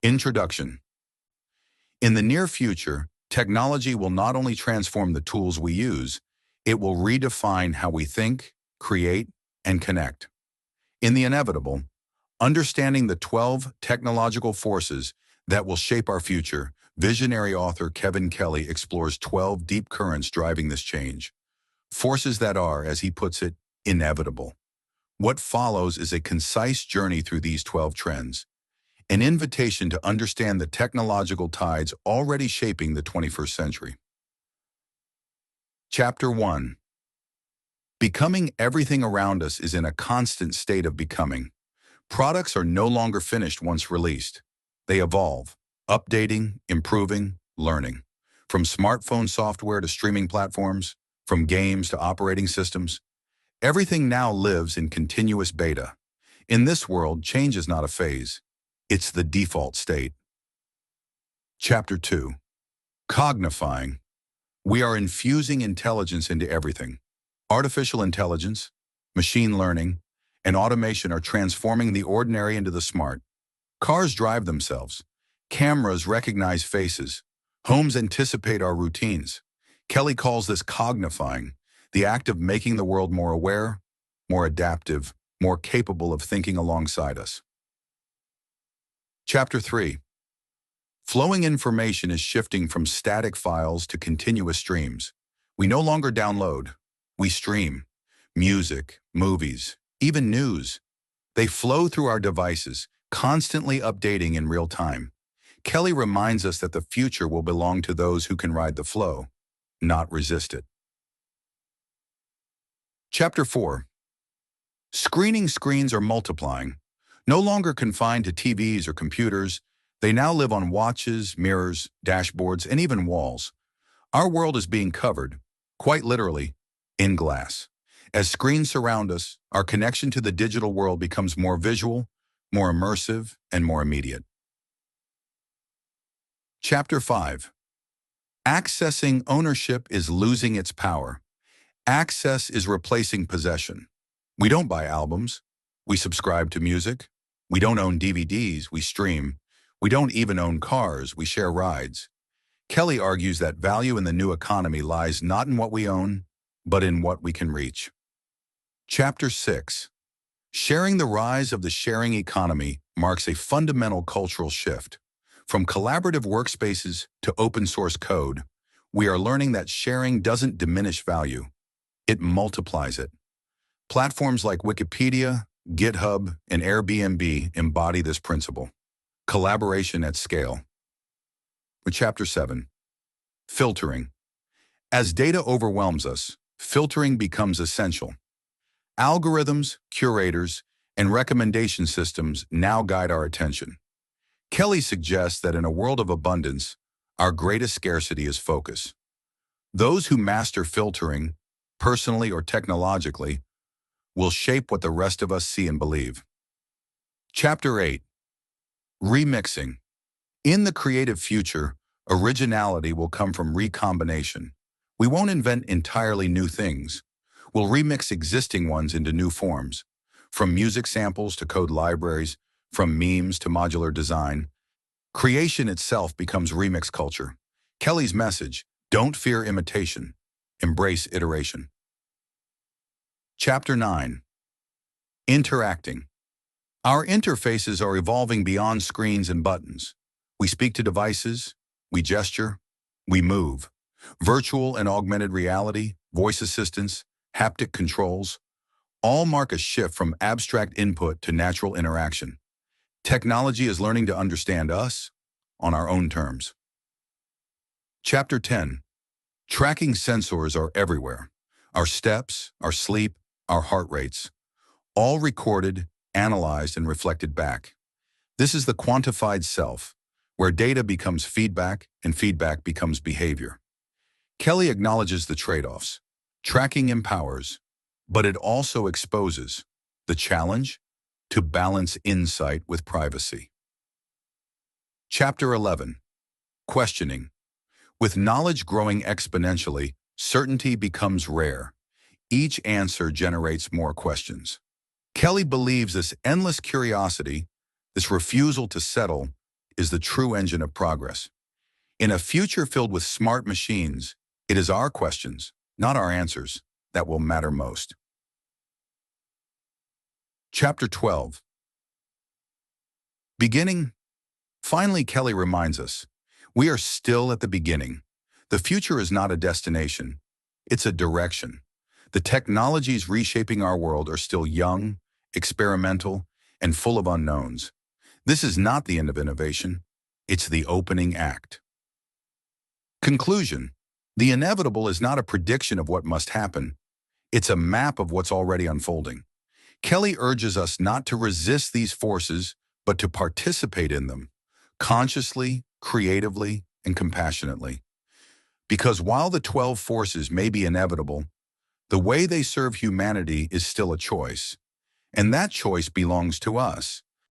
Introduction. In the near future, technology will not only transform the tools we use, it will redefine how we think, create, and connect. In the inevitable, understanding the 12 technological forces that will shape our future, visionary author Kevin Kelly explores 12 deep currents driving this change. Forces that are, as he puts it, inevitable. What follows is a concise journey through these 12 trends, an invitation to understand the technological tides already shaping the 21st century. Chapter 1. Becoming everything around us is in a constant state of becoming. Products are no longer finished once released. They evolve, updating, improving, learning. From smartphone software to streaming platforms, from games to operating systems, everything now lives in continuous beta. In this world, change is not a phase. It's the default state. Chapter 2. Cognifying. We are infusing intelligence into everything. Artificial intelligence, machine learning, and automation are transforming the ordinary into the smart. Cars drive themselves. Cameras recognize faces. Homes anticipate our routines. Kelly calls this cognifying, the act of making the world more aware, more adaptive, more capable of thinking alongside us. Chapter 3. Flowing information is shifting from static files to continuous streams. We no longer download. We stream. Music, movies, even news. They flow through our devices, constantly updating in real time. Kelly reminds us that the future will belong to those who can ride the flow, not resist it. Chapter 4. Screening screens are multiplying. No longer confined to TVs or computers, they now live on watches, mirrors, dashboards, and even walls. Our world is being covered, quite literally, in glass. As screens surround us, our connection to the digital world becomes more visual, more immersive, and more immediate. Chapter 5. Accessing ownership is losing its power. Access is replacing possession. We don't buy albums. We subscribe to music. We don't own DVDs, we stream. We don't even own cars, we share rides. Kelly argues that value in the new economy lies not in what we own, but in what we can reach. Chapter 6. Sharing. The rise of the sharing economy marks a fundamental cultural shift. From collaborative workspaces to open source code, we are learning that sharing doesn't diminish value, it multiplies it. Platforms like Wikipedia, GitHub, and Airbnb embody this principle. Collaboration at scale. Chapter 7. Filtering. As data overwhelms us, filtering becomes essential. Algorithms, curators, and recommendation systems now guide our attention. Kelly suggests that in a world of abundance, our greatest scarcity is focus. Those who master filtering, personally or technologically, will shape what the rest of us see and believe. Chapter 8. Remixing. In the creative future, originality will come from recombination. We won't invent entirely new things. We'll remix existing ones into new forms. From music samples to code libraries, from memes to modular design, creation itself becomes remix culture. Kelly's message: don't fear imitation, embrace iteration. Chapter 9. Interacting. Our interfaces are evolving beyond screens and buttons. We speak to devices, we gesture, we move. Virtual and augmented reality, voice assistants, haptic controls, all mark a shift from abstract input to natural interaction. Technology is learning to understand us on our own terms. Chapter 10. Tracking. Sensors are everywhere. Our steps, our sleep, our heart rates, all recorded, analyzed, and reflected back. This is the quantified self, where data becomes feedback and feedback becomes behavior. Kelly acknowledges the trade-offs. Tracking empowers, but it also exposes the challenge to balance insight with privacy. Chapter 11. Questioning. With knowledge growing exponentially, certainty becomes rare. Each answer generates more questions. Kelly believes this endless curiosity, this refusal to settle, is the true engine of progress. In a future filled with smart machines, it is our questions, not our answers, that will matter most. Chapter 12. Beginning. Finally, Kelly reminds us, we are still at the beginning. The future is not a destination, it's a direction. The technologies reshaping our world are still young, experimental, and full of unknowns. This is not the end of innovation, it's the opening act. Conclusion. The inevitable is not a prediction of what must happen, it's a map of what's already unfolding. Kelly urges us not to resist these forces, but to participate in them, consciously, creatively, and compassionately. Because while the 12 forces may be inevitable, the way they serve humanity is still a choice, and that choice belongs to us.